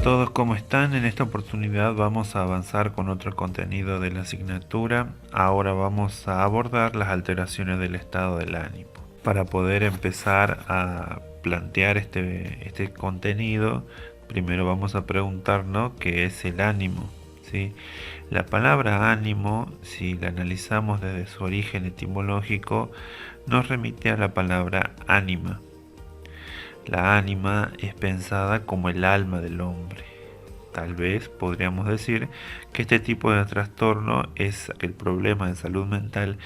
todos, ¿cómo están? En esta oportunidad vamos a avanzar con otro contenido de la asignatura. Ahora vamos a abordar las alteraciones del estado del ánimo. Para poder empezar a plantear este contenido, primero vamos a preguntarnos qué es el ánimo, ¿sí? La palabra ánimo, si la analizamos desde su origen etimológico, nos remite a la palabra ánima. La ánima es pensada como el alma del hombre. Tal vez podríamos decir que este tipo de trastorno es el problema de salud mental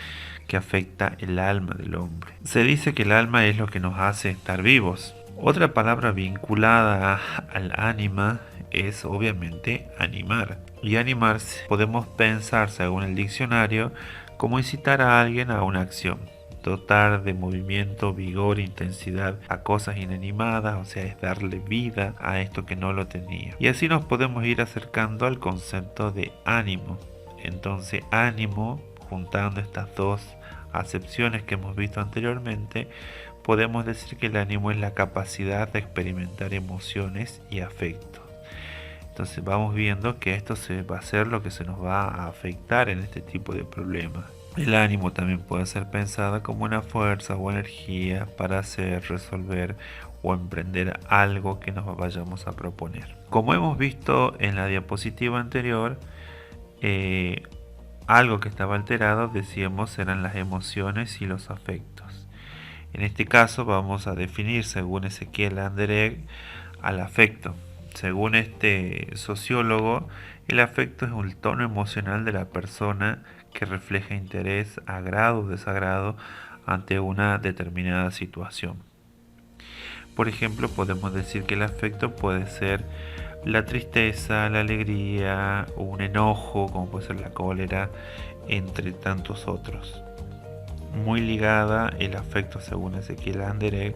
que afecta el alma del hombre. Se dice que el alma es lo que nos hace estar vivos. Otra palabra vinculada al ánima es obviamente animar. Y animar podemos pensar, según el diccionario, como incitar a alguien a una acción. Dotar de movimiento, vigor, intensidad a cosas inanimadas, o sea, es darle vida a esto que no lo tenía. Y así nos podemos ir acercando al concepto de ánimo. Entonces, ánimo, juntando estas dos acepciones que hemos visto anteriormente, podemos decir que el ánimo es la capacidad de experimentar emociones y afectos. Entonces vamos viendo que esto va a ser lo que se nos va a afectar en este tipo de problemas. El ánimo también puede ser pensada como una fuerza o energía para hacer, resolver o emprender algo que nos vayamos a proponer. Como hemos visto en la diapositiva anterior, algo que estaba alterado, decíamos, eran las emociones y los afectos. En este caso vamos a definir, según Ezequiel Anderegg, al afecto. Según este sociólogo, el afecto es un tono emocional de la persona que refleja interés, agrado o desagrado ante una determinada situación. Por ejemplo, podemos decir que el afecto puede ser la tristeza, la alegría, o un enojo, como puede ser la cólera, entre tantos otros. Muy ligada el afecto, según Ezequiel Anderegg,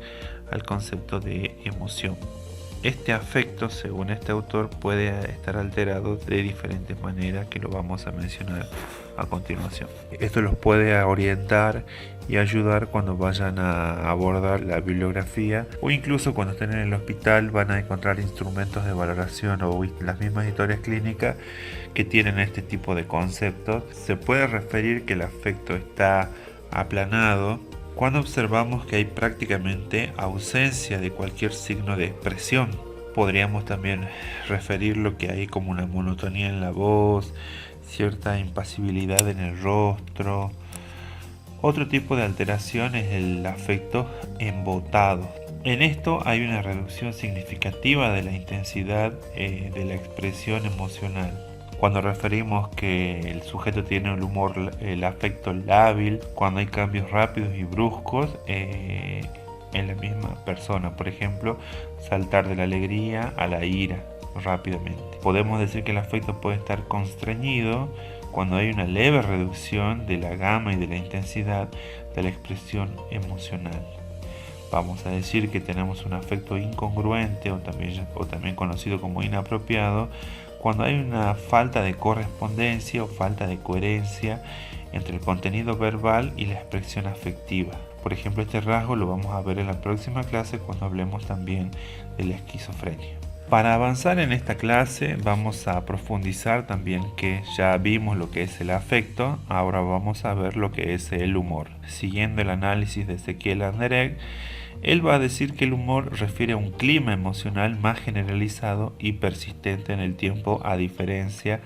al concepto de emoción. Este afecto, según este autor, puede estar alterado de diferentes maneras que lo vamos a mencionar a continuación. Esto los puede orientar y ayudar cuando vayan a abordar la bibliografía o incluso cuando estén en el hospital van a encontrar instrumentos de valoración o las mismas historias clínicas que tienen este tipo de conceptos. Se puede referir que el afecto está aplanado cuando observamos que hay prácticamente ausencia de cualquier signo de expresión. Podríamos también referir lo que hay como una monotonía en la voz, cierta impasibilidad en el rostro. Otro tipo de alteración es el afecto embotado. En esto hay una reducción significativa de la intensidad de la expresión emocional. Cuando referimos que el sujeto tiene el afecto lábil, cuando hay cambios rápidos y bruscos en la misma persona, por ejemplo, saltar de la alegría a la ira rápidamente. Podemos decir que el afecto puede estar constreñido cuando hay una leve reducción de la gama y de la intensidad de la expresión emocional. Vamos a decir que tenemos un afecto incongruente o también conocido como inapropiado cuando hay una falta de correspondencia o falta de coherencia entre el contenido verbal y la expresión afectiva. Por ejemplo, este rasgo lo vamos a ver en la próxima clase cuando hablemos también de la esquizofrenia. Para avanzar en esta clase vamos a profundizar también que ya vimos lo que es el afecto, ahora vamos a ver lo que es el humor. Siguiendo el análisis de Ezequiel Anderegg, él va a decir que el humor refiere a un clima emocional más generalizado y persistente en el tiempo a diferencia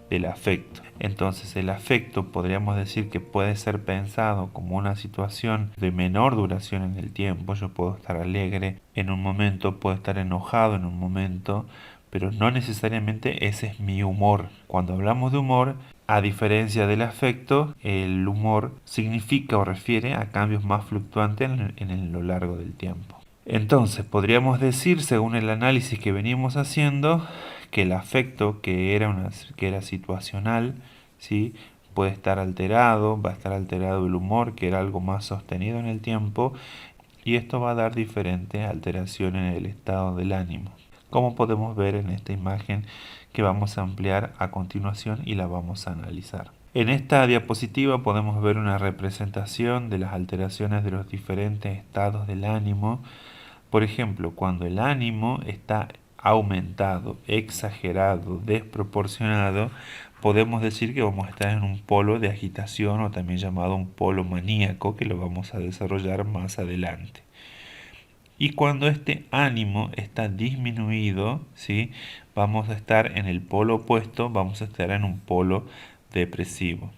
del afecto. Entonces el afecto podríamos decir que puede ser pensado como una situación de menor duración en el tiempo. Yo puedo estar alegre en un momento, puedo estar enojado en un momento, pero no necesariamente ese es mi humor. Cuando hablamos de humor, a diferencia del afecto, el humor significa o refiere a cambios más fluctuantes en lo largo del tiempo. Entonces, podríamos decir, según el análisis que venimos haciendo, que el afecto, que era situacional, ¿sí?, puede estar alterado, va a estar alterado el humor, que era algo más sostenido en el tiempo, y esto va a dar diferentes alteraciones en el estado del ánimo, como podemos ver en esta imagen que vamos a ampliar a continuación y la vamos a analizar. En esta diapositiva podemos ver una representación de las alteraciones de los diferentes estados del ánimo. Por ejemplo, cuando el ánimo está aumentado, exagerado, desproporcionado, podemos decir que vamos a estar en un polo de agitación o también llamado un polo maníaco, que lo vamos a desarrollar más adelante. Y cuando este ánimo está disminuido, ¿sí?, vamos a estar en el polo opuesto, vamos a estar en un polo depresivo.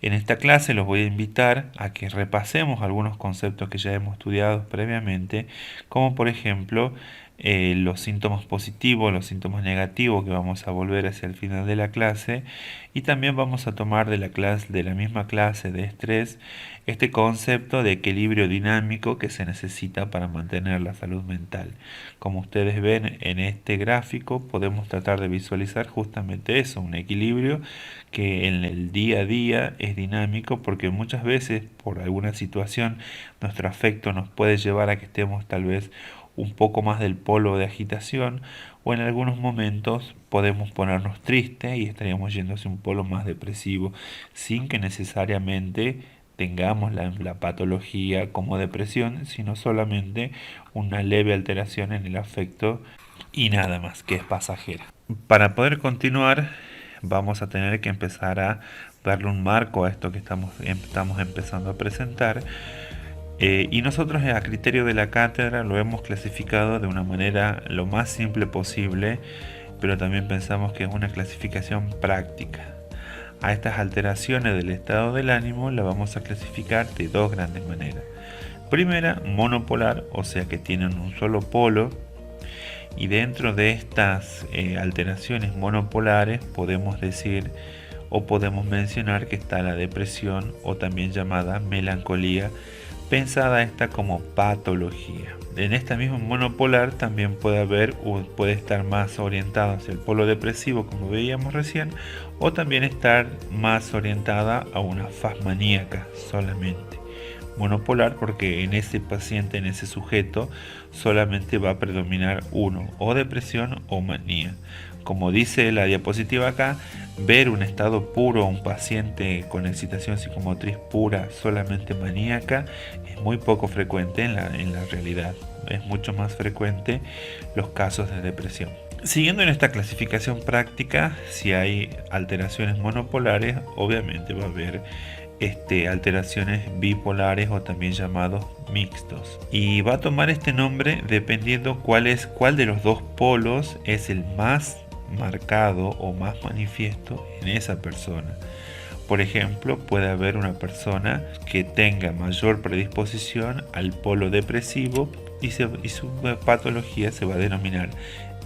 En esta clase los voy a invitar a que repasemos algunos conceptos que ya hemos estudiado previamente, como por ejemplo los síntomas positivos, los síntomas negativos, que vamos a volver hacia el final de la clase, y también vamos a tomar de la misma clase de estrés este concepto de equilibrio dinámico que se necesita para mantener la salud mental. Como ustedes ven en este gráfico, podemos tratar de visualizar justamente eso, un equilibrio que en el día a día es dinámico, porque muchas veces por alguna situación nuestro afecto nos puede llevar a que estemos tal vez un poco más del polo de agitación, o en algunos momentos podemos ponernos tristes y estaríamos yendo hacia un polo más depresivo, sin que necesariamente tengamos la patología como depresión, sino solamente una leve alteración en el afecto y nada más, que es pasajera. Para poder continuar, vamos a tener que empezar a darle un marco a esto que estamos empezando a presentar. Y nosotros a criterio de la cátedra lo hemos clasificado de una manera lo más simple posible, pero también pensamos que es una clasificación práctica. A estas alteraciones del estado del ánimo la vamos a clasificar de dos grandes maneras. Primera, monopolar, o sea que tienen un solo polo, y dentro de estas alteraciones monopolares podemos decir o podemos mencionar que está la depresión, o también llamada melancolía, pensada esta como patología. En esta misma monopolar también puede estar más orientada hacia el polo depresivo, como veíamos recién, o también estar más orientada a una faz maníaca solamente. Monopolar porque en ese paciente, en ese sujeto, solamente va a predominar uno, o depresión o manía. Como dice la diapositiva acá, ver un estado puro, un paciente con excitación psicomotriz pura, solamente maníaca, es muy poco frecuente en la realidad. Es mucho más frecuente los casos de depresión. Siguiendo en esta clasificación práctica, si hay alteraciones monopolares, obviamente va a haber alteraciones bipolares, o también llamados mixtos, y va a tomar este nombre dependiendo cuál de los dos polos es el más marcado o más manifiesto en esa persona. Por ejemplo, puede haber una persona que tenga mayor predisposición al polo depresivo y su patología se va a denominar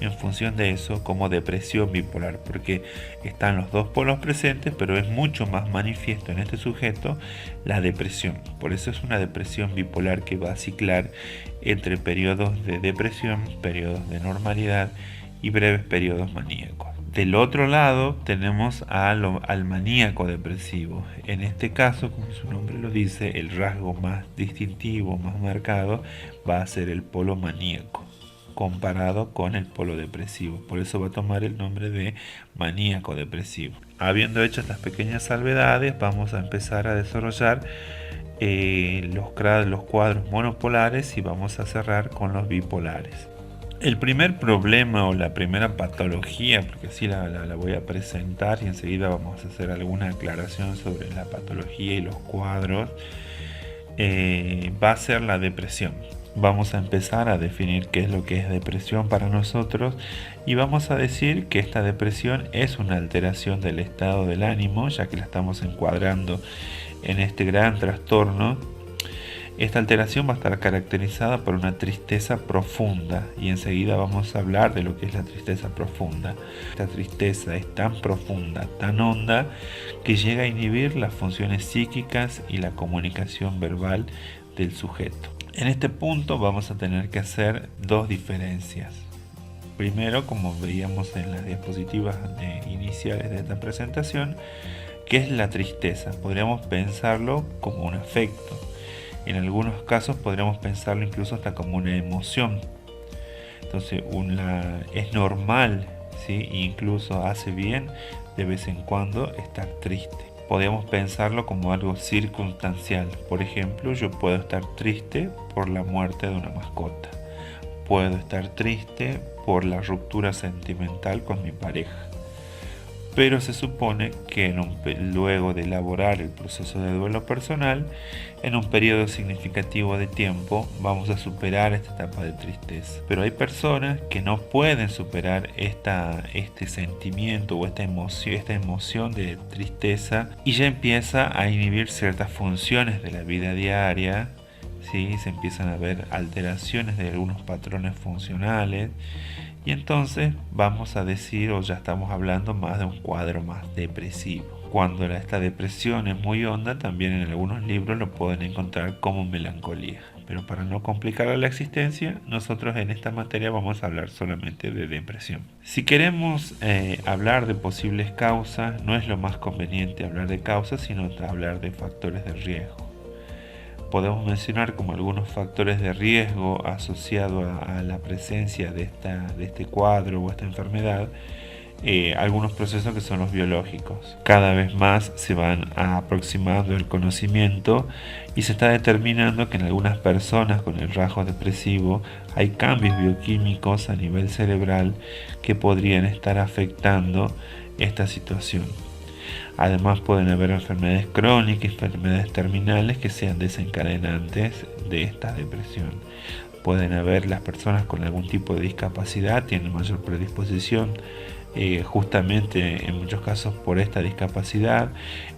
en función de eso como depresión bipolar, porque están los dos polos presentes, pero es mucho más manifiesto en este sujeto la depresión. Por eso es una depresión bipolar que va a ciclar entre periodos de depresión, periodos de normalidad y breves periodos maníacos. Del otro lado tenemos al maníaco depresivo. En este caso, como su nombre lo dice, el rasgo más distintivo, más marcado, va a ser el polo maníaco comparado con el polo depresivo. Por eso va a tomar el nombre de maníaco depresivo. Habiendo hecho estas pequeñas salvedades, vamos a empezar a desarrollar los cuadros monopolares y vamos a cerrar con los bipolares. El primer problema o la primera patología, porque así la voy a presentar y enseguida vamos a hacer alguna aclaración sobre la patología y los cuadros, va a ser la depresión. Vamos a empezar a definir qué es lo que es depresión para nosotros, y vamos a decir que esta depresión es una alteración del estado del ánimo, ya que la estamos encuadrando en este gran trastorno. Esta alteración va a estar caracterizada por una tristeza profunda, y enseguida vamos a hablar de lo que es la tristeza profunda. Esta tristeza es tan profunda, tan honda, que llega a inhibir las funciones psíquicas y la comunicación verbal del sujeto. En este punto vamos a tener que hacer dos diferencias. Primero, como veíamos en las diapositivas iniciales de esta presentación, ¿qué es la tristeza? Podríamos pensarlo como un afecto. En algunos casos podríamos pensarlo incluso hasta como una emoción. Entonces es normal, ¿sí? Incluso hace bien de vez en cuando estar triste. Podemos pensarlo como algo circunstancial. Por ejemplo, yo puedo estar triste por la muerte de una mascota. puedo estar triste por la ruptura sentimental con mi pareja. Pero se supone que luego de elaborar el proceso de duelo personal, en un periodo significativo de tiempo vamos a superar esta etapa de tristeza. Pero hay personas que no pueden superar este sentimiento o esta emoción de tristeza y ya empieza a inhibir ciertas funciones de la vida diaria. ¿Sí? Se empiezan a ver alteraciones de algunos patrones funcionales. Y entonces vamos a decir, o ya estamos hablando más de un cuadro más depresivo. Cuando esta depresión es muy honda, también en algunos libros lo pueden encontrar como melancolía. Pero para no complicar la existencia, nosotros en esta materia vamos a hablar solamente de depresión. Si queremos hablar de posibles causas, no es lo más conveniente hablar de causas, sino hablar de factores de riesgo. Podemos mencionar como algunos factores de riesgo asociados a la presencia de este cuadro o esta enfermedad, algunos procesos que son los biológicos. Cada vez más se van aproximando el conocimiento y se está determinando que en algunas personas con el rasgo depresivo hay cambios bioquímicos a nivel cerebral que podrían estar afectando esta situación. Además pueden haber enfermedades crónicas y enfermedades terminales que sean desencadenantes de esta depresión. Pueden haber las personas con algún tipo de discapacidad, tienen mayor predisposición justamente en muchos casos por esta discapacidad.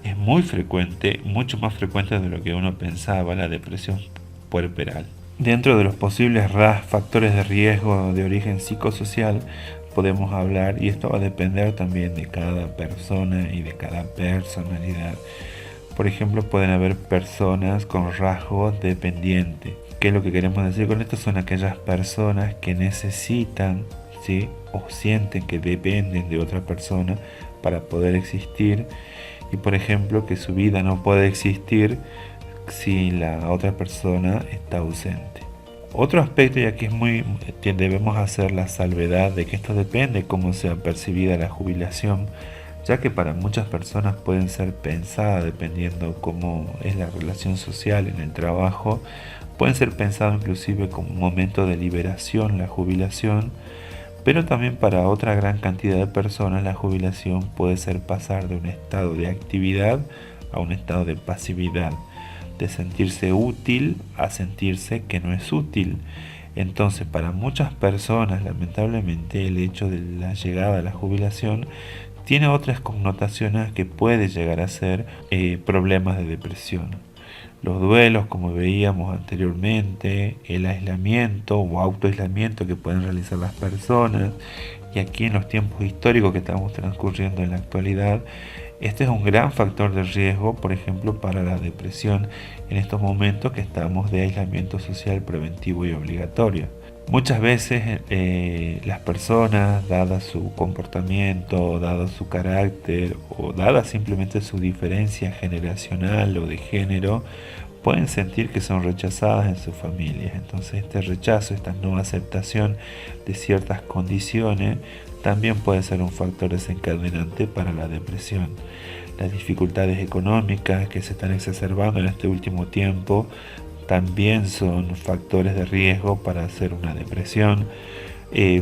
Es muy frecuente, mucho más frecuente de lo que uno pensaba, la depresión puerperal. Dentro de los posibles factores de riesgo de origen psicosocial, podemos hablar, y esto va a depender también de cada persona y de cada personalidad. Por ejemplo, pueden haber personas con rasgo dependiente. ¿Qué es lo que queremos decir con esto? Son aquellas personas que necesitan, ¿sí?, o sienten que dependen de otra persona para poder existir, y por ejemplo que su vida no puede existir si la otra persona está ausente. Otro aspecto, y aquí debemos hacer la salvedad de que esto depende cómo sea percibida la jubilación, ya que para muchas personas pueden ser pensadas, dependiendo cómo es la relación social en el trabajo, pueden ser pensadas inclusive como un momento de liberación, la jubilación, pero también para otra gran cantidad de personas la jubilación puede ser pasar de un estado de actividad a un estado de pasividad, de sentirse útil a sentirse que no es útil. Entonces, para muchas personas, lamentablemente, el hecho de la llegada a la jubilación tiene otras connotaciones que puede llegar a ser problemas de depresión. Los duelos, como veíamos anteriormente, el aislamiento o autoaislamiento que pueden realizar las personas, y aquí en los tiempos históricos que estamos transcurriendo en la actualidad, este es un gran factor de riesgo, por ejemplo, para la depresión en estos momentos que estamos de aislamiento social preventivo y obligatorio. Muchas veces las personas, dada su comportamiento, dado su carácter o dada simplemente su diferencia generacional o de género, pueden sentir que son rechazadas en sus familias. Entonces este rechazo, esta no aceptación de ciertas condiciones también puede ser un factor desencadenante para la depresión. Las dificultades económicas que se están exacerbando en este último tiempo también son factores de riesgo para hacer una depresión.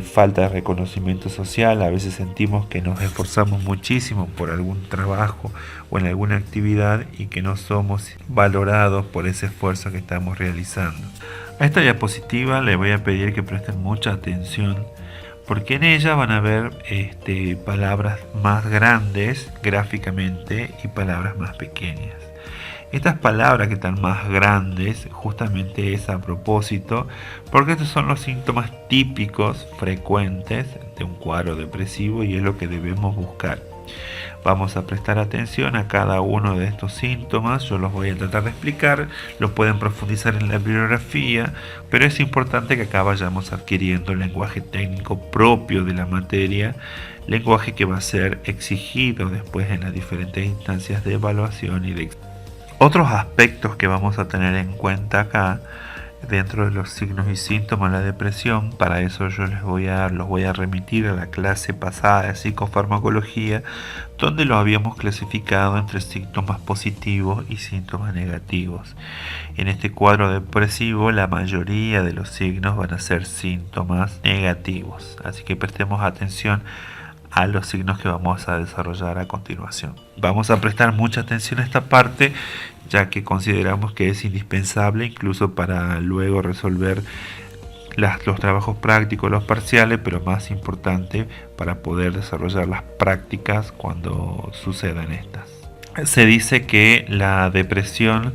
Falta de reconocimiento social, a veces sentimos que nos esforzamos muchísimo por algún trabajo o en alguna actividad y que no somos valorados por ese esfuerzo que estamos realizando. A esta diapositiva les voy a pedir que presten mucha atención, porque en ella van a ver palabras más grandes gráficamente y palabras más pequeñas. Estas palabras que están más grandes justamente es a propósito, porque estos son los síntomas típicos frecuentes de un cuadro depresivo y es lo que debemos buscar. Vamos a prestar atención a cada uno de estos síntomas, yo los voy a tratar de explicar, los pueden profundizar en la bibliografía, pero es importante que acá vayamos adquiriendo el lenguaje técnico propio de la materia, lenguaje que va a ser exigido después en las diferentes instancias de evaluación y de examen. Otros aspectos que vamos a tener en cuenta acá dentro de los signos y síntomas de la depresión. Para eso yo los voy a remitir a la clase pasada de psicofarmacología, donde lo habíamos clasificado entre síntomas positivos y síntomas negativos. En este cuadro depresivo la mayoría de los signos van a ser síntomas negativos, así que prestemos atención a los signos que vamos a desarrollar a continuación. Vamos a prestar mucha atención a esta parte, ya que consideramos que es indispensable incluso para luego resolver los trabajos prácticos, los parciales, pero más importante para poder desarrollar las prácticas cuando sucedan estas. Se dice que la depresión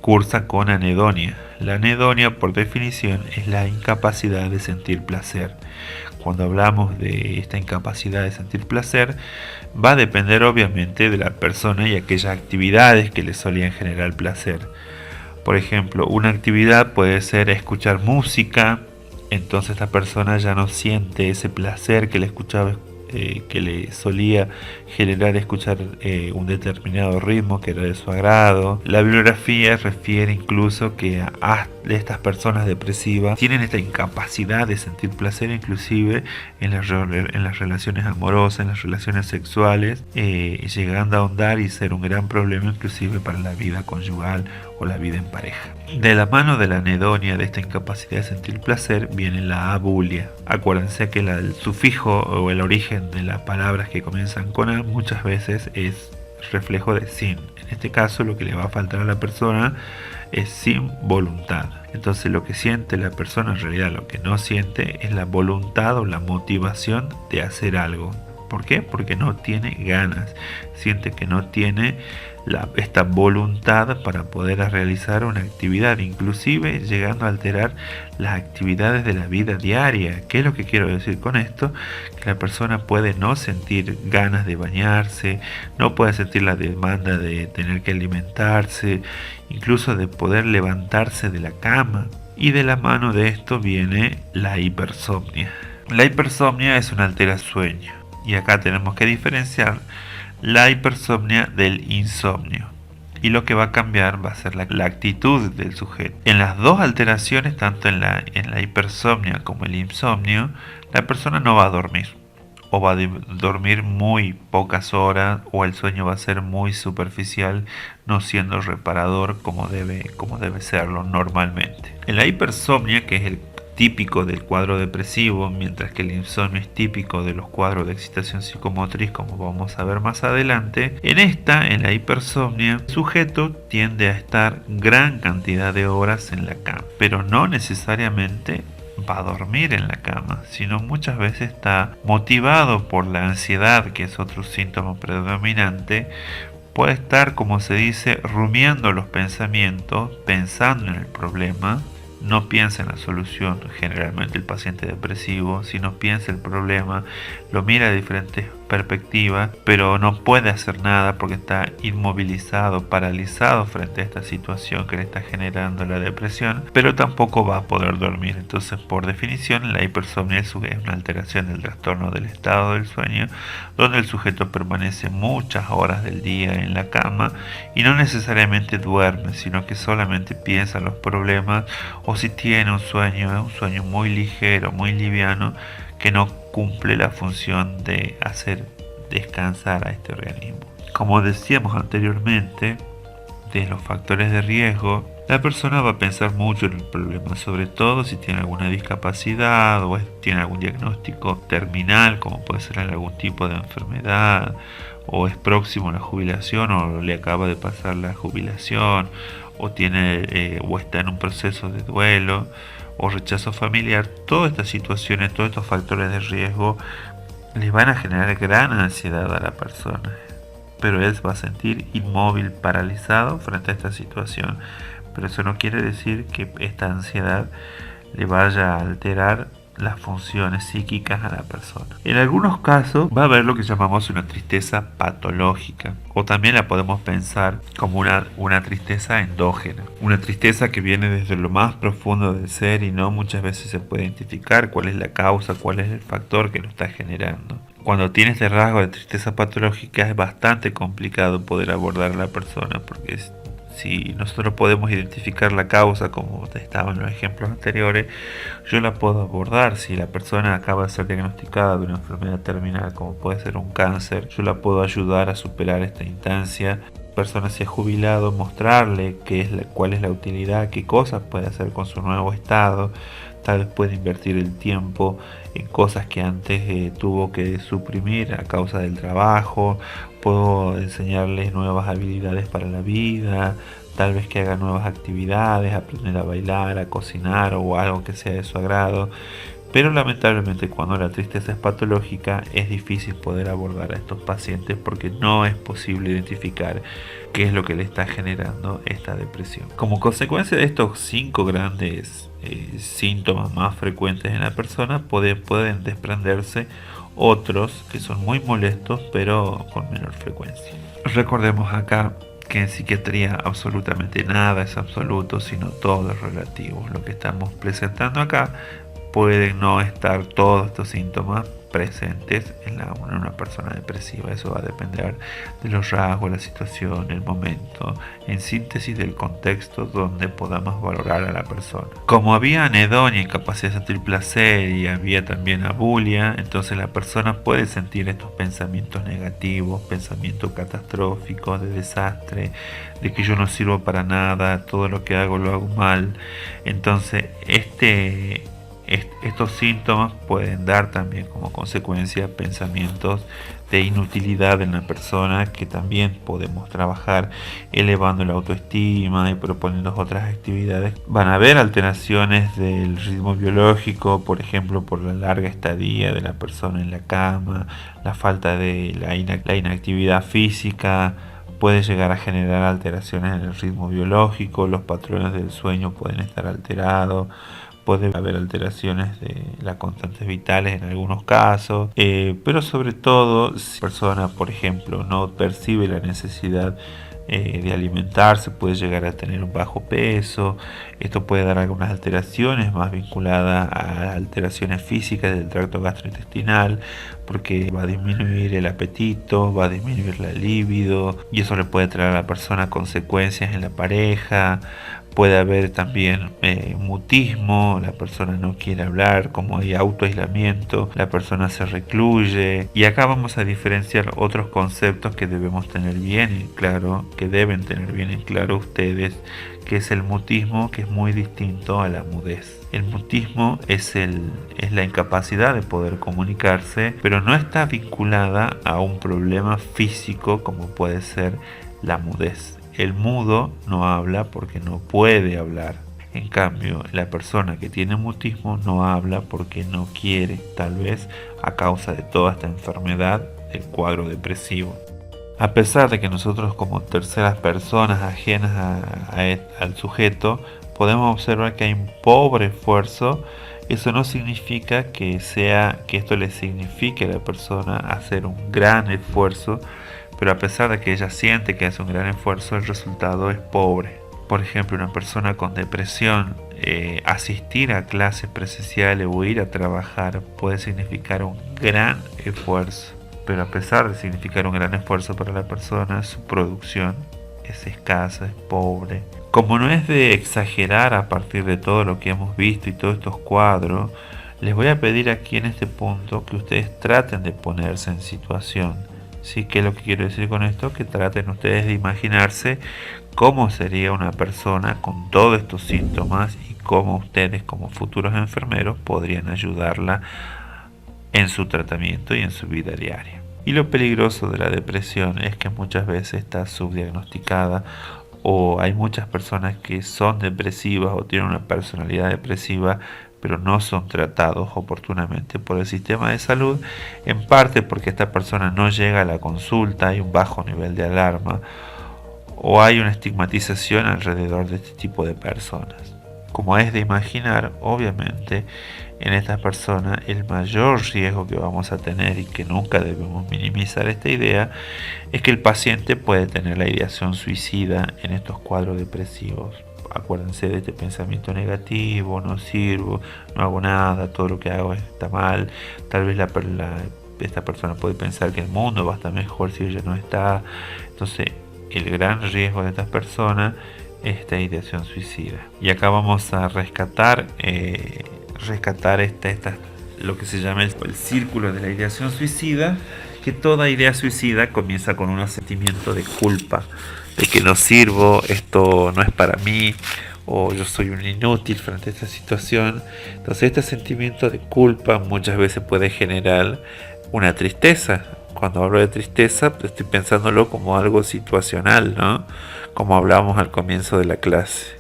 cursa con anedonia. La anedonia, por definición, es la incapacidad de sentir placer. Cuando hablamos de esta incapacidad de sentir placer, va a depender obviamente de la persona y aquellas actividades que le solían generar placer. Por ejemplo, una actividad puede ser escuchar música, entonces esta persona ya no siente ese placer que le solía generar escuchar un determinado ritmo que era de su agrado. La bibliografía refiere incluso que estas personas depresivas tienen esta incapacidad de sentir placer inclusive en las relaciones amorosas, en las relaciones sexuales, llegando a ahondar y ser un gran problema inclusive para la vida conyugal o la vida en pareja. De la mano de la anedonia, de esta incapacidad de sentir placer, viene la abulia. Acuérdense que el sufijo o el origen de las palabras que comienzan con A muchas veces es reflejo de sin. En este caso lo que le va a faltar a la persona es sin voluntad. Entonces lo que siente la persona, en realidad lo que no siente, es la voluntad o la motivación de hacer algo. ¿Por qué? Porque no tiene ganas, siente que no tiene esta voluntad para poder realizar una actividad, inclusive llegando a alterar las actividades de la vida diaria. ¿Qué es lo que quiero decir con esto? Que la persona puede no sentir ganas de bañarse, no puede sentir la demanda de tener que alimentarse, incluso de poder levantarse de la cama. Y de la mano de esto viene la hipersomnia. La hipersomnia es una alteración del sueño. Y acá tenemos que diferenciar la hipersomnia del insomnio. Y lo que va a cambiar va a ser la actitud del sujeto. En las dos alteraciones, tanto en la hipersomnia como el insomnio, la persona no va a dormir. O va a dormir muy pocas horas, o el sueño va a ser muy superficial, no siendo reparador como debe serlo normalmente. En la hipersomnia, que es el típico del cuadro depresivo, mientras que el insomnio es típico de los cuadros de excitación psicomotriz, como vamos a ver más adelante, en la hipersomnia, el sujeto tiende a estar gran cantidad de horas en la cama, pero no necesariamente va a dormir en la cama, sino muchas veces está motivado por la ansiedad, que es otro síntoma predominante. Puede estar, como se dice, rumiando los pensamientos, pensando en el problema. No piensa en la solución, generalmente el paciente depresivo, sino piensa el problema, lo mira de diferentes perspectivas, pero no puede hacer nada porque está inmovilizado, paralizado frente a esta situación que le está generando la depresión, pero tampoco va a poder dormir. Entonces, por definición, la hipersomnia es una alteración del trastorno del estado del sueño, donde el sujeto permanece muchas horas del día en la cama y no necesariamente duerme, sino que solamente piensa en los problemas, o si tiene un sueño, es un sueño muy ligero, muy liviano, que no cumple la función de hacer descansar a este organismo. Como decíamos anteriormente, de los factores de riesgo, la persona va a pensar mucho en el problema, sobre todo si tiene alguna discapacidad o tiene algún diagnóstico terminal, como puede ser algún tipo de enfermedad, o es próximo a la jubilación, o le acaba de pasar la jubilación, o está en un proceso de duelo o rechazo familiar. Todas estas situaciones, todos estos factores de riesgo les van a generar gran ansiedad a la persona, pero él va a sentir inmóvil, paralizado frente a esta situación. Pero eso no quiere decir que esta ansiedad le vaya a alterar las funciones psíquicas a la persona. En algunos casos va a haber lo que llamamos una tristeza patológica, o también la podemos pensar como una tristeza endógena, una tristeza que viene desde lo más profundo del ser y no muchas veces se puede identificar cuál es la causa, cuál es el factor que lo está generando. Cuando tiene este rasgo de tristeza patológica es bastante complicado poder abordar a la persona, porque si nosotros podemos identificar la causa, como estaba en los ejemplos anteriores, yo la puedo abordar. Si la persona acaba de ser diagnosticada de una enfermedad terminal, como puede ser un cáncer, yo la puedo ayudar a superar esta instancia. La persona se ha jubilado, mostrarle cuál es la utilidad, qué cosas puede hacer con su nuevo estado. Tal vez puede invertir el tiempo en cosas que antes tuvo que suprimir a causa del trabajo. Puedo enseñarles nuevas habilidades para la vida, tal vez que haga nuevas actividades, aprender a bailar, a cocinar o algo que sea de su agrado. Pero lamentablemente cuando la tristeza es patológica es difícil poder abordar a estos pacientes porque no es posible identificar qué es lo que le está generando esta depresión. Como consecuencia de estos 5 grandes síntomas más frecuentes en la persona, pueden desprenderse otros que son muy molestos pero con menor frecuencia. Recordemos acá que en psiquiatría absolutamente nada es absoluto, sino todo es relativo. Lo que estamos presentando acá pueden no estar todos estos síntomas presentes en una persona depresiva. Eso va a depender de los rasgos, la situación, el momento, en síntesis del contexto donde podamos valorar a la persona. Como había anedonia, incapacidad de sentir placer, y había también abulia, entonces la persona puede sentir estos pensamientos negativos, pensamientos catastróficos, de desastre, de que yo no sirvo para nada, todo lo que hago lo hago mal. Entonces estos síntomas pueden dar también como consecuencia pensamientos de inutilidad en la persona, que también podemos trabajar elevando la autoestima y proponiendo otras actividades. Van a haber alteraciones del ritmo biológico, por ejemplo por la larga estadía de la persona en la cama, la falta de la inactividad física. Puede llegar a generar alteraciones en el ritmo biológico, los patrones del sueño pueden estar alterados. Puede haber alteraciones de las constantes vitales en algunos casos, pero sobre todo si la persona, por ejemplo, no percibe la necesidad de alimentarse, puede llegar a tener un bajo peso. Esto puede dar algunas alteraciones más vinculadas a alteraciones físicas del tracto gastrointestinal, porque va a disminuir el apetito, va a disminuir la libido, y eso le puede traer a la persona consecuencias en la pareja. Puede haber también mutismo, la persona no quiere hablar, como hay autoaislamiento, la persona se recluye. Y acá vamos a diferenciar otros conceptos que debemos tener bien en claro, que deben tener bien en claro ustedes, que es el mutismo, que es muy distinto a la mudez. El mutismo es la incapacidad de poder comunicarse, pero no está vinculada a un problema físico como puede ser la mudez. El mudo no habla porque no puede hablar. En cambio, la persona que tiene mutismo no habla porque no quiere, tal vez a causa de toda esta enfermedad del cuadro depresivo. A pesar de que nosotros como terceras personas ajenas al sujeto podemos observar que hay un pobre esfuerzo, eso no significa que esto le signifique a la persona hacer un gran esfuerzo. Pero a pesar de que ella siente que hace un gran esfuerzo, el resultado es pobre. Por ejemplo, una persona con depresión, asistir a clases presenciales o ir a trabajar puede significar un gran esfuerzo. Pero a pesar de significar un gran esfuerzo para la persona, su producción es escasa, es pobre. Como no es de exagerar a partir de todo lo que hemos visto y todos estos cuadros, les voy a pedir aquí en este punto que ustedes traten de ponerse en situación. Sí, ¿qué es lo que quiero decir con esto? Que traten ustedes de imaginarse cómo sería una persona con todos estos síntomas y cómo ustedes como futuros enfermeros podrían ayudarla en su tratamiento y en su vida diaria. Y lo peligroso de la depresión es que muchas veces está subdiagnosticada, o hay muchas personas que son depresivas o tienen una personalidad depresiva, pero no son tratados oportunamente por el sistema de salud, en parte porque esta persona no llega a la consulta, hay un bajo nivel de alarma o hay una estigmatización alrededor de este tipo de personas. Como es de imaginar, obviamente en estas personas el mayor riesgo que vamos a tener, y que nunca debemos minimizar esta idea, es que el paciente puede tener la ideación suicida en estos cuadros depresivos. Acuérdense de este pensamiento negativo: no sirvo, no hago nada, todo lo que hago está mal. Tal vez esta persona puede pensar que el mundo va a estar mejor si ella no está. Entonces el gran riesgo de estas personas es esta ideación suicida. Y acá vamos a rescatar lo que se llama el círculo de la ideación suicida, que toda idea suicida comienza con un sentimiento de culpa, de que no sirvo, esto no es para mí, o yo soy un inútil frente a esta situación. Entonces este sentimiento de culpa muchas veces puede generar una tristeza. Cuando hablo de tristeza, estoy pensándolo como algo situacional, ¿no? Como hablábamos al comienzo de la clase.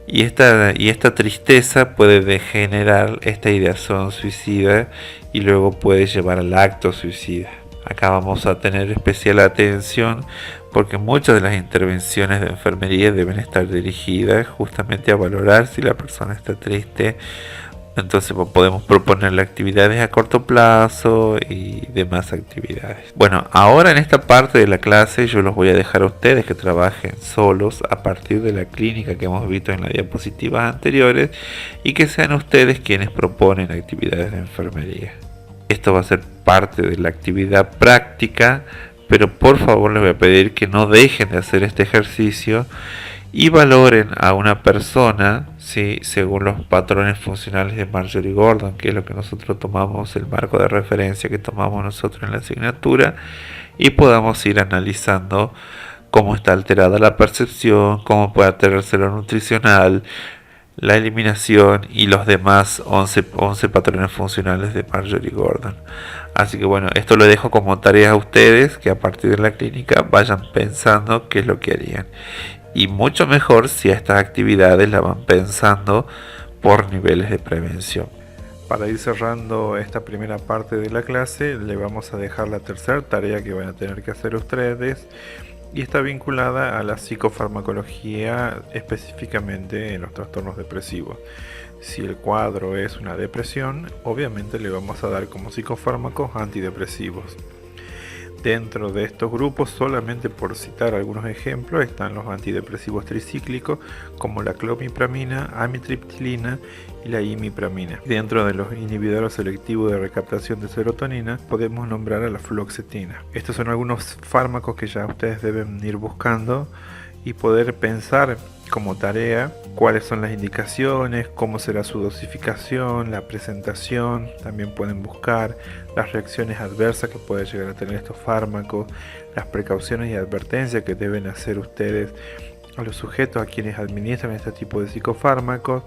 Y esta tristeza puede degenerar esta ideación suicida y luego puede llevar al acto suicida. Acá vamos a tener especial atención porque muchas de las intervenciones de enfermería deben estar dirigidas justamente a valorar si la persona está triste. Entonces podemos proponerle actividades a corto plazo y demás actividades. Bueno, ahora en esta parte de la clase yo los voy a dejar a ustedes que trabajen solos a partir de la clínica que hemos visto en las diapositivas anteriores y que sean ustedes quienes proponen actividades de enfermería. Esto va a ser parte de la actividad práctica, pero por favor les voy a pedir que no dejen de hacer este ejercicio y valoren a una persona, ¿sí?, según los patrones funcionales de Marjorie Gordon, que es lo que nosotros tomamos, el marco de referencia que tomamos nosotros en la asignatura, y podamos ir analizando cómo está alterada la percepción, cómo puede alterarse lo nutricional, la eliminación y los demás 11 patrones funcionales de Marjorie Gordon. Así que bueno, esto lo dejo como tarea a ustedes, que a partir de la clínica vayan pensando qué es lo que harían. Y mucho mejor si a estas actividades las van pensando por niveles de prevención. Para ir cerrando esta primera parte de la clase, le vamos a dejar la tercera tarea que van a tener que hacer ustedes, y está vinculada a la psicofarmacología, específicamente en los trastornos depresivos. Si el cuadro es una depresión, obviamente le vamos a dar como psicofármacos antidepresivos. Dentro de estos grupos, solamente por citar algunos ejemplos, están los antidepresivos tricíclicos como la clomipramina, amitriptilina y la imipramina. Dentro de los inhibidores selectivos de recaptación de serotonina podemos nombrar a la fluoxetina. Estos son algunos fármacos que ya ustedes deben ir buscando y poder pensar como tarea cuáles son las indicaciones, cómo será su dosificación, la presentación. También pueden buscar las reacciones adversas que pueden llegar a tener estos fármacos, las precauciones y advertencias que deben hacer ustedes a los sujetos a quienes administran este tipo de psicofármacos,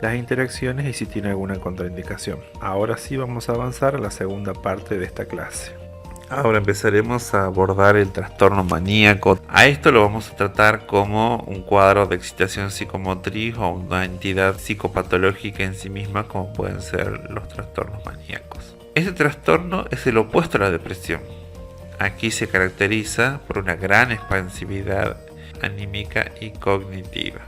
las interacciones y si tiene alguna contraindicación. Ahora sí vamos a avanzar a la segunda parte de esta clase. Ahora empezaremos a abordar el trastorno maníaco. A esto lo vamos a tratar como un cuadro de excitación psicomotriz o una entidad psicopatológica en sí misma, como pueden ser los trastornos maníacos. Este trastorno es el opuesto a la depresión. Aquí se caracteriza por una gran expansividad anímica y cognitiva.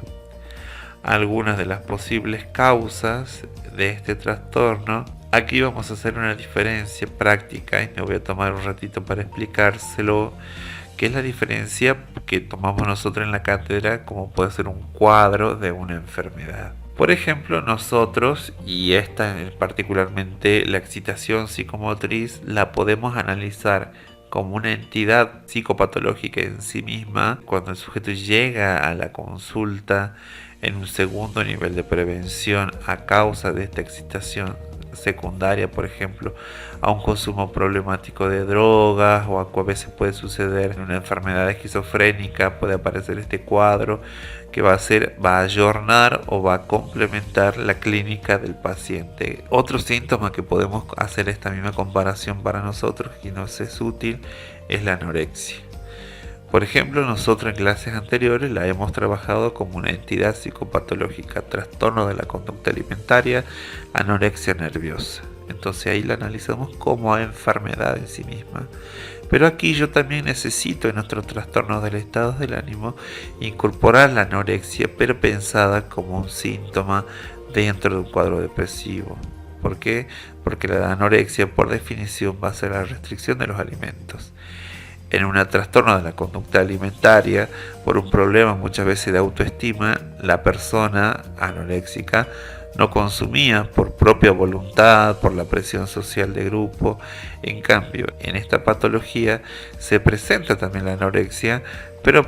Algunas de las posibles causas de este trastorno. Aquí vamos a hacer una diferencia práctica y me voy a tomar un ratito para explicárselo, que es la diferencia que tomamos nosotros en la cátedra como puede ser un cuadro de una enfermedad. Por ejemplo, nosotros, y esta particularmente la excitación psicomotriz, la podemos analizar como una entidad psicopatológica en sí misma cuando el sujeto llega a la consulta en un segundo nivel de prevención a causa de esta excitación secundaria, por ejemplo, a un consumo problemático de drogas, o a veces puede suceder en una enfermedad esquizofrénica, puede aparecer este cuadro que va a ayornar o va a complementar la clínica del paciente. Otro síntoma que podemos hacer esta misma comparación para nosotros y nos es útil es la anorexia. Por ejemplo, nosotros en clases anteriores la hemos trabajado como una entidad psicopatológica, trastorno de la conducta alimentaria, anorexia nerviosa. Entonces ahí la analizamos como enfermedad en sí misma. Pero aquí yo también necesito en nuestros trastornos del estado del ánimo incorporar la anorexia, pero pensada como un síntoma dentro de un cuadro depresivo. ¿Por qué? Porque la anorexia por definición va a ser la restricción de los alimentos. En un trastorno de la conducta alimentaria, por un problema muchas veces de autoestima, la persona anoréxica no consumía por propia voluntad, por la presión social de grupo. En cambio, en esta patología se presenta también la anorexia, pero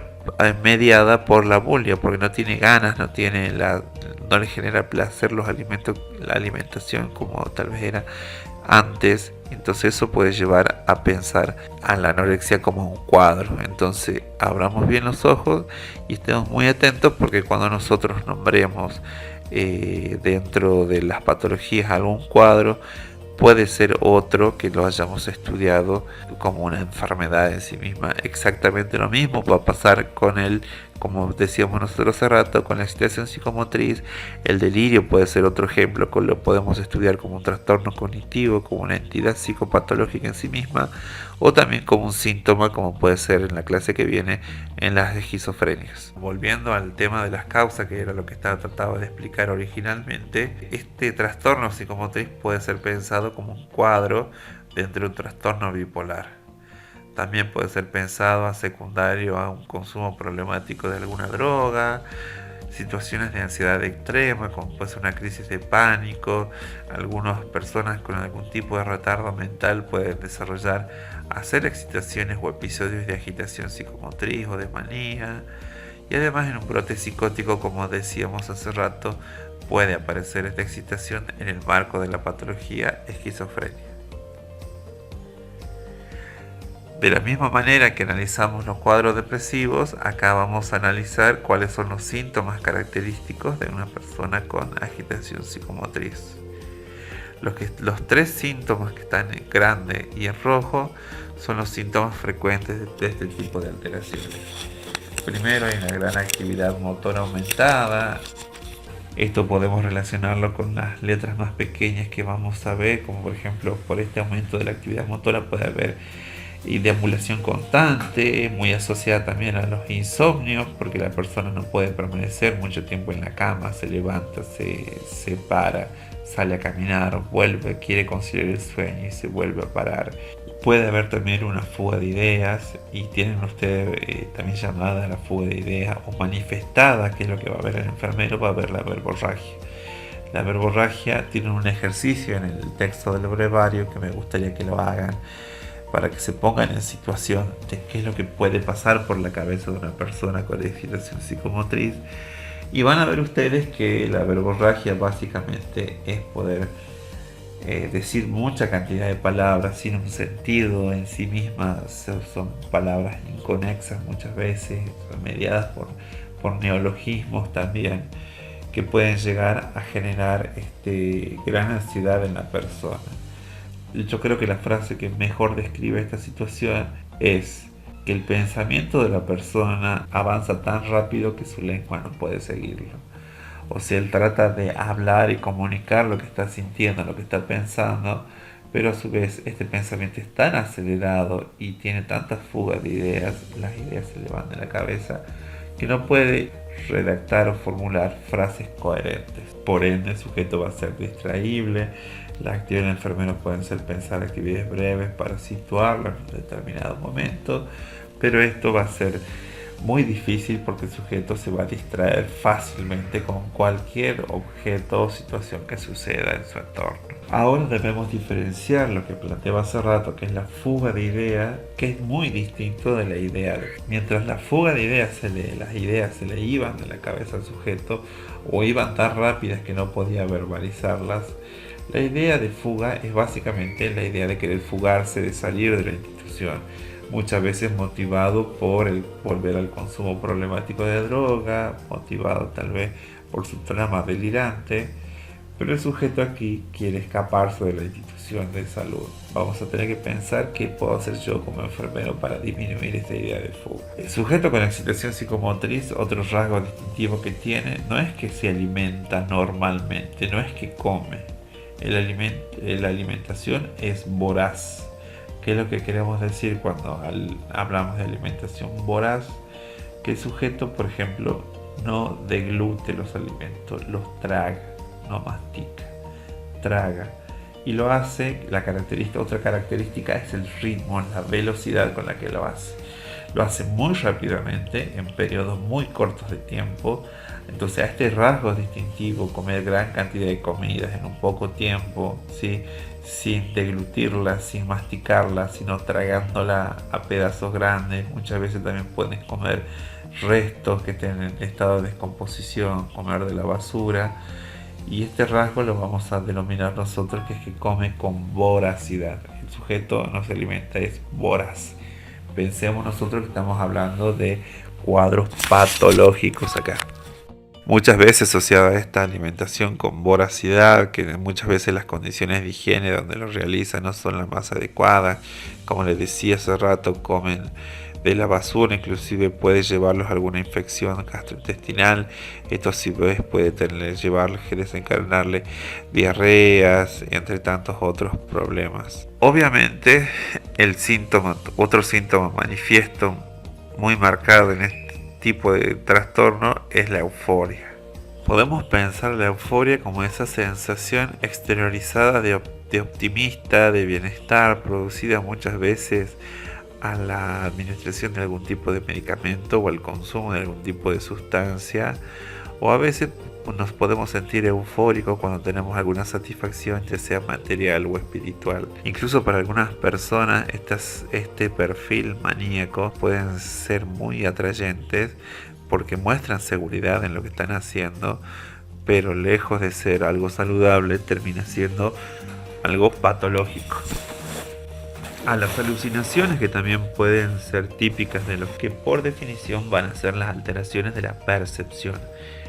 mediada por la bulia, porque no tiene ganas, no le genera placer los alimentos, la alimentación como tal vez era antes. Entonces eso puede llevar a pensar a la anorexia como un cuadro. Entonces abramos bien los ojos y estemos muy atentos, porque cuando nosotros nombremos dentro de las patologías algún cuadro, puede ser otro que lo hayamos estudiado como una enfermedad en sí misma. Exactamente lo mismo va a pasar con el, como decíamos nosotros hace rato, con la excitación psicomotriz. El delirio puede ser otro ejemplo, que lo podemos estudiar como un trastorno cognitivo, como una entidad psicopatológica en sí misma, o también como un síntoma, como puede ser en la clase que viene en las esquizofrenias. Volviendo al tema de las causas, que era lo que trataba de explicar originalmente, este trastorno psicomotriz puede ser pensado como un cuadro dentro de un trastorno bipolar. También puede ser pensado a secundario a un consumo problemático de alguna droga, situaciones de ansiedad extrema, como puede ser una crisis de pánico. Algunas personas con algún tipo de retardo mental pueden desarrollar, hacer excitaciones o episodios de agitación psicomotriz o de manía. Y además, en un brote psicótico, como decíamos hace rato, puede aparecer esta excitación en el marco de la patología esquizofrenia. De la misma manera que analizamos los cuadros depresivos, acá vamos a analizar cuáles son los síntomas característicos de una persona con agitación psicomotriz. Los tres síntomas que están en grande y en rojo son los síntomas frecuentes de este tipo de alteraciones. Primero, hay una gran actividad motora aumentada. Esto podemos relacionarlo con las letras más pequeñas que vamos a ver, como por ejemplo, por este aumento de la actividad motora puede haber deambulación constante, muy asociada también a los insomnios, porque la persona no puede permanecer mucho tiempo en la cama, se levanta, se para, sale a caminar, vuelve, quiere conciliar el sueño y se vuelve a parar. Puede haber también una fuga de ideas, y tienen ustedes también llamada la fuga de ideas o manifestada, que es lo que va a ver el enfermero, va a ver la verborragia. La verborragia tiene un ejercicio en el texto del brevario que me gustaría que lo hagan, para que se pongan en situación de qué es lo que puede pasar por la cabeza de una persona con agitación psicomotriz. Y van a ver ustedes que la verborragia básicamente es poder decir mucha cantidad de palabras sin un sentido en sí mismas. Son palabras inconexas muchas veces, mediadas por neologismos también, que pueden llegar a generar gran ansiedad en la persona. Yo creo que la frase que mejor describe esta situación es que el pensamiento de la persona avanza tan rápido que su lengua no puede seguirlo. O sea, él trata de hablar y comunicar lo que está sintiendo, lo que está pensando, pero a su vez este pensamiento es tan acelerado y tiene tantas fugas de ideas, las ideas se le van de la cabeza, que no puede redactar o formular frases coherentes. Por ende, el sujeto va a ser distraíble. Las actividades del enfermero pueden ser pensar actividades breves para situarlo en un determinado momento, pero esto va a ser muy difícil porque el sujeto se va a distraer fácilmente con cualquier objeto o situación que suceda en su entorno. Ahora debemos diferenciar lo que planteaba hace rato, que es la fuga de ideas, que es muy distinto de la idea. Mientras la fuga de ideas las ideas se le iban de la cabeza al sujeto, o iban tan rápidas que no podía verbalizarlas, la idea de fuga es básicamente la idea de querer fugarse, de salir de la institución, muchas veces motivado por el volver al consumo problemático de droga, motivado tal vez por su trama delirante, pero el sujeto aquí quiere escaparse de la institución de salud. Vamos a tener que pensar qué puedo hacer yo como enfermero para disminuir esta idea de fuga. El sujeto con excitación psicomotriz, otro rasgo distintivo que tiene, no es que se alimenta normalmente, no es que come. La alimentación es voraz. ¿Qué es lo que queremos decir cuando hablamos de alimentación voraz? Que el sujeto, por ejemplo, no deglute los alimentos, los traga, no mastica, traga. Y lo hace, otra característica es el ritmo, la velocidad con la que lo hace. Lo hace muy rápidamente, en periodos muy cortos de tiempo, Entonces a este rasgo distintivo, comer gran cantidad de comidas en un poco tiempo, ¿sí? Sin deglutirla, sin masticarla, sino tragándola a pedazos grandes. Muchas veces también pueden comer restos que estén en estado de descomposición, comer de la basura. Y este rasgo lo vamos a denominar nosotros que es que come con voracidad. El sujeto no se alimenta, es voraz. Pensemos nosotros que estamos hablando de cuadros patológicos acá. Muchas veces asociada a esta alimentación con voracidad, que muchas veces las condiciones de higiene donde lo realizan no son las más adecuadas. Como les decía hace rato, comen de la basura, inclusive puede llevarlos a alguna infección gastrointestinal. Esto a su vez puede llevarlos a desencadenarle diarreas, entre tantos otros problemas. Obviamente, otro síntoma manifiesto muy marcado en este tipo de trastorno es la euforia. Podemos pensar la euforia como esa sensación exteriorizada de optimista, de bienestar, producida muchas veces a la administración de algún tipo de medicamento o al consumo de algún tipo de sustancia, o a veces nos podemos sentir eufóricos cuando tenemos alguna satisfacción, ya sea material o espiritual. Incluso para algunas personas este perfil maníaco pueden ser muy atrayentes porque muestran seguridad en lo que están haciendo, pero lejos de ser algo saludable termina siendo algo patológico. A las alucinaciones, que también pueden ser típicas de los que por definición van a ser las alteraciones de la percepción.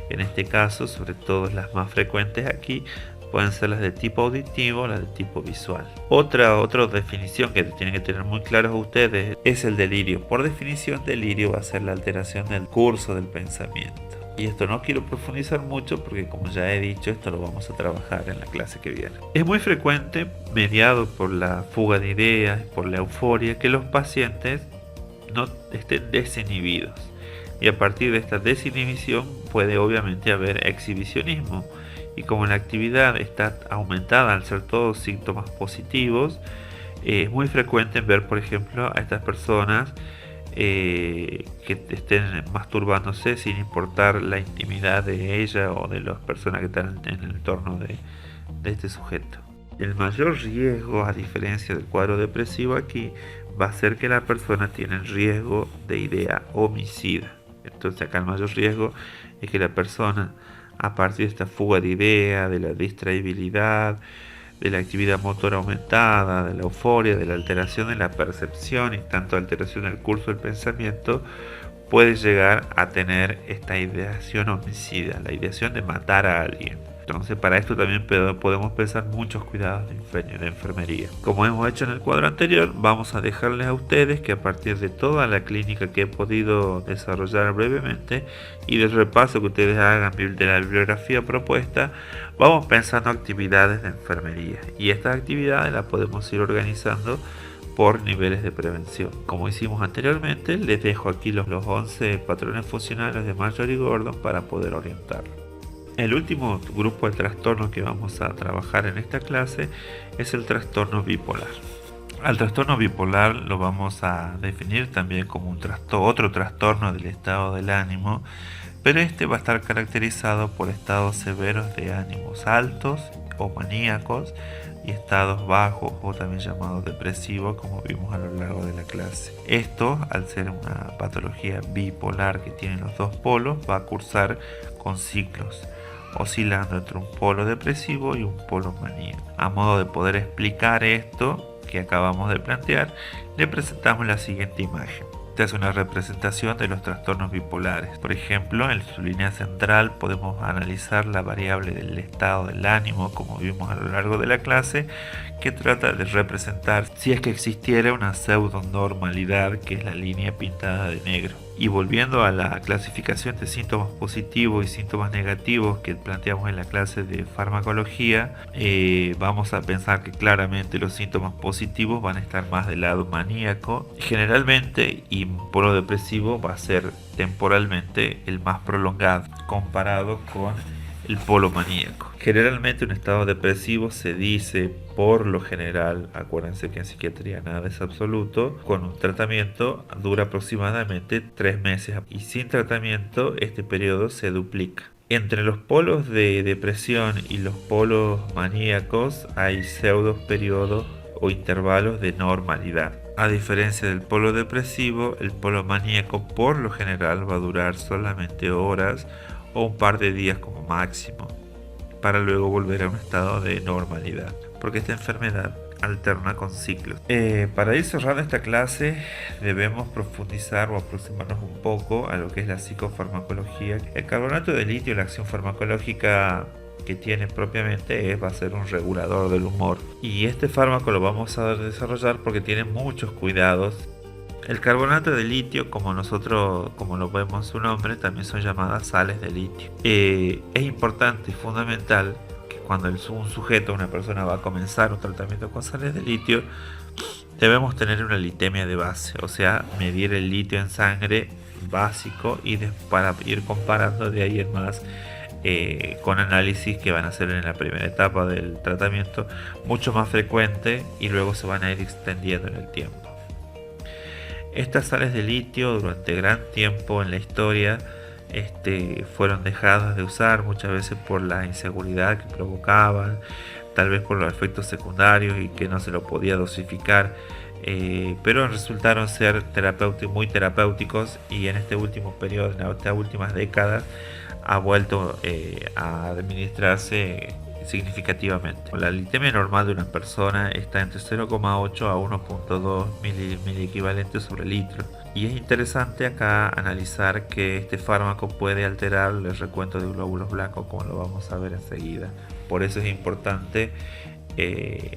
En este caso, sobre todo las más frecuentes aquí, pueden ser las de tipo auditivo o las de tipo visual. Otra definición que tienen que tener muy claros ustedes es el delirio. Por definición, delirio va a ser la alteración del curso del pensamiento. Y esto no quiero profundizar mucho porque, como ya he dicho, esto lo vamos a trabajar en la clase que viene. Es muy frecuente, mediado por la fuga de ideas, por la euforia, que los pacientes no estén desinhibidos. Y a partir de esta desinhibición puede obviamente haber exhibicionismo. Y como la actividad está aumentada al ser todos síntomas positivos, es muy frecuente ver, por ejemplo, a estas personas que estén masturbándose sin importar la intimidad de ella o de las personas que están en el entorno de este sujeto. El mayor riesgo, a diferencia del cuadro depresivo aquí, va a ser que la persona tiene el riesgo de idea homicida. Entonces acá el mayor riesgo es que la persona, a partir de esta fuga de idea, de la distraibilidad, de la actividad motora aumentada, de la euforia, de la alteración de la percepción y tanto alteración del curso del pensamiento, puede llegar a tener esta ideación homicida, la ideación de matar a alguien. Entonces para esto también podemos pensar muchos cuidados de enfermería. Como hemos hecho en el cuadro anterior, vamos a dejarles a ustedes que a partir de toda la clínica que he podido desarrollar brevemente y del repaso que ustedes hagan de la bibliografía propuesta, vamos pensando actividades de enfermería. Y estas actividades las podemos ir organizando por niveles de prevención. Como hicimos anteriormente, les dejo aquí los 11 patrones funcionales de Marjorie Gordon para poder orientarlos. El último grupo de trastornos que vamos a trabajar en esta clase es el trastorno bipolar. Al trastorno bipolar lo vamos a definir también como otro trastorno del estado del ánimo, pero este va a estar caracterizado por estados severos de ánimos altos o maníacos y estados bajos o también llamados depresivos, como vimos a lo largo de la clase. Esto, al ser una patología bipolar que tiene los dos polos, va a cursar con ciclos, oscilando entre un polo depresivo y un polo maníaco. A modo de poder explicar esto que acabamos de plantear, le presentamos la siguiente imagen. Esta es una representación de los trastornos bipolares. Por ejemplo, en su línea central podemos analizar la variable del estado del ánimo, como vimos a lo largo de la clase, que trata de representar si es que existiera una pseudonormalidad, que es la línea pintada de negro. Y volviendo a la clasificación de síntomas positivos y síntomas negativos que planteamos en la clase de farmacología, vamos a pensar que claramente los síntomas positivos van a estar más del lado maníaco generalmente, y polo depresivo va a ser temporalmente el más prolongado comparado con el polo maníaco. Generalmente un estado depresivo se dice, por lo general, acuérdense que en psiquiatría nada es absoluto, con un tratamiento dura aproximadamente 3 meses y sin tratamiento este periodo se duplica. Entre los polos de depresión y los polos maníacos hay pseudo periodos o intervalos de normalidad. A diferencia del polo depresivo, el polo maníaco por lo general va a durar solamente horas o un par de días como máximo, para luego volver a un estado de normalidad, porque esta enfermedad alterna con ciclos. Para ir cerrando esta clase debemos profundizar o aproximarnos un poco a lo que es la psicofarmacología. El carbonato de litio, la acción farmacológica que tiene propiamente va a ser un regulador del humor, y este fármaco lo vamos a desarrollar porque tiene muchos cuidados. El carbonato de litio, como lo vemos en su nombre, también son llamadas sales de litio. Es importante y fundamental que cuando un sujeto, una persona va a comenzar un tratamiento con sales de litio, debemos tener una litemia de base, o sea, medir el litio en sangre básico y para ir comparando de ahí en más con análisis que van a hacer en la primera etapa del tratamiento, mucho más frecuente, y luego se van a ir extendiendo en el tiempo. Estas sales de litio durante gran tiempo en la historia fueron dejadas de usar, muchas veces por la inseguridad que provocaban, tal vez por los efectos secundarios y que no se lo podía dosificar, pero resultaron ser muy terapéuticos, y en este último periodo, en estas últimas décadas, ha vuelto a administrarse significativamente. La litemia normal de una persona está entre 0,8 a 1,2 miliequivalentes sobre litro, y es interesante acá analizar que este fármaco puede alterar el recuento de glóbulos blancos, como lo vamos a ver enseguida. Por eso es importante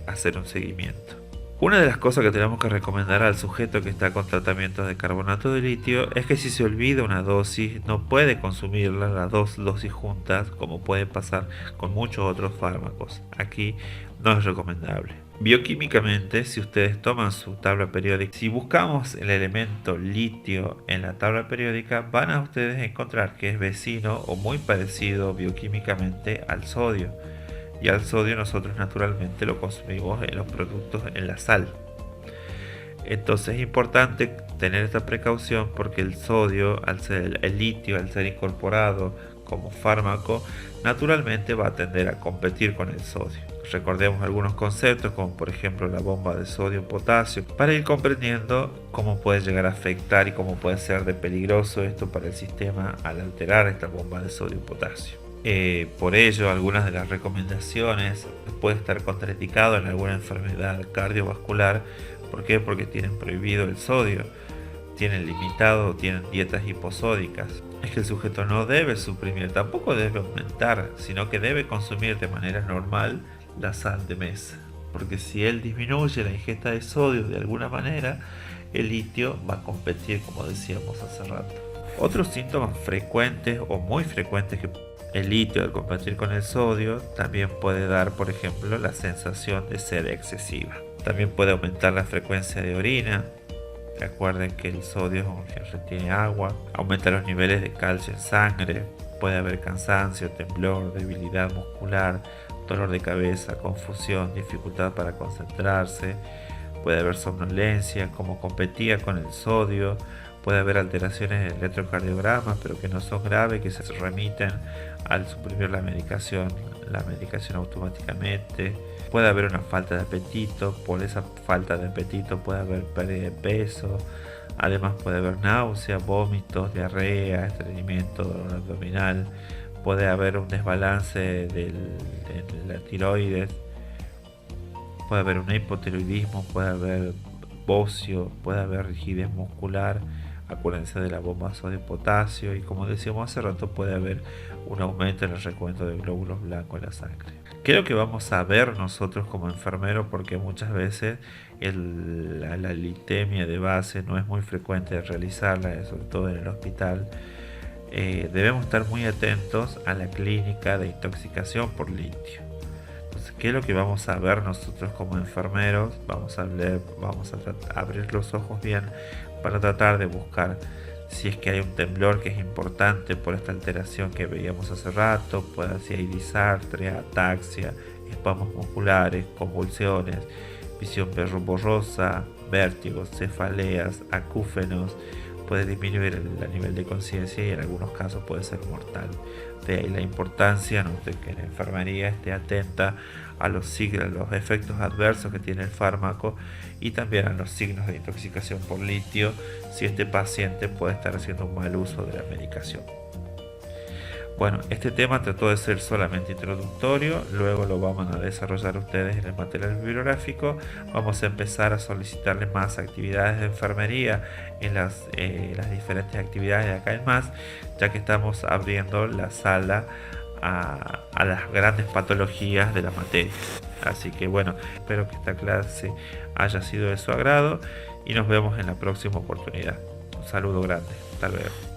hacer un seguimiento. Una de las cosas que tenemos que recomendar al sujeto que está con tratamientos de carbonato de litio es que si se olvida una dosis, no puede consumirla las dos dosis juntas, como puede pasar con muchos otros fármacos. Aquí no es recomendable. Bioquímicamente, si ustedes toman su tabla periódica, si buscamos el elemento litio en la tabla periódica, van a ustedes encontrar que es vecino o muy parecido bioquímicamente al sodio. Y al sodio nosotros naturalmente lo consumimos en los productos, en la sal. Entonces es importante tener esta precaución, porque el sodio, el litio, al ser incorporado como fármaco, naturalmente va a tender a competir con el sodio. Recordemos algunos conceptos, como por ejemplo la bomba de sodio-potasio, para ir comprendiendo cómo puede llegar a afectar y cómo puede ser de peligroso esto para el sistema al alterar esta bomba de sodio-potasio. Por ello, algunas de las recomendaciones puede estar contraindicado en alguna enfermedad cardiovascular. ¿Por qué? Porque tienen prohibido el sodio, tienen limitado, tienen dietas hiposódicas. Es que el sujeto no debe suprimir, tampoco debe aumentar, sino que debe consumir de manera normal la sal de mesa. Porque si él disminuye la ingesta de sodio de alguna manera, el litio va a competir, como decíamos hace rato. Otros síntomas frecuentes o muy frecuentes que el litio, al competir con el sodio, también puede dar, por ejemplo, la sensación de sed excesiva. También puede aumentar la frecuencia de orina. Recuerden que el sodio retiene agua. Aumenta los niveles de calcio en sangre. Puede haber cansancio, temblor, debilidad muscular, dolor de cabeza, confusión, dificultad para concentrarse. Puede haber somnolencia, como competía con el sodio. Puede haber alteraciones en el electrocardiograma, pero que no son graves, que se remiten al suprimir la medicación automáticamente. Puede haber una falta de apetito, por esa falta de apetito puede haber pérdida de peso. Además puede haber náuseas, vómitos, diarrea, estreñimiento, dolor abdominal. Puede haber un desbalance de la tiroides. Puede haber un hipotiroidismo, puede haber bocio, puede haber rigidez muscular. Acuérdense de la bomba de sodio-potasio, y como decíamos hace rato, puede haber un aumento en el recuento de glóbulos blancos en la sangre. Creo que vamos a ver nosotros como enfermeros, porque muchas veces la litemia de base no es muy frecuente de realizarla, sobre todo en el hospital. Debemos estar muy atentos a la clínica de intoxicación por litio. Entonces, ¿qué es lo que vamos a ver nosotros como enfermeros? Vamos a abrir los ojos bien para tratar de buscar si es que hay un temblor que es importante por esta alteración que veíamos hace rato, puede ser disartria, ataxia, espasmos musculares, convulsiones, visión borrosa, vértigos, cefaleas, acúfenos, puede disminuir el nivel de conciencia y en algunos casos puede ser mortal. De ahí la importancia de que la enfermería esté atenta a los efectos adversos que tiene el fármaco y también a los signos de intoxicación por litio si este paciente puede estar haciendo un mal uso de la medicación. Bueno, este tema trató de ser solamente introductorio, luego lo van a desarrollar ustedes en el material bibliográfico. Vamos a empezar a solicitarles más actividades de enfermería en las diferentes actividades de acá en más, ya que estamos abriendo la sala a las grandes patologías de la materia. Así que bueno, espero que esta clase haya sido de su agrado y nos vemos en la próxima oportunidad. Un saludo grande, hasta luego.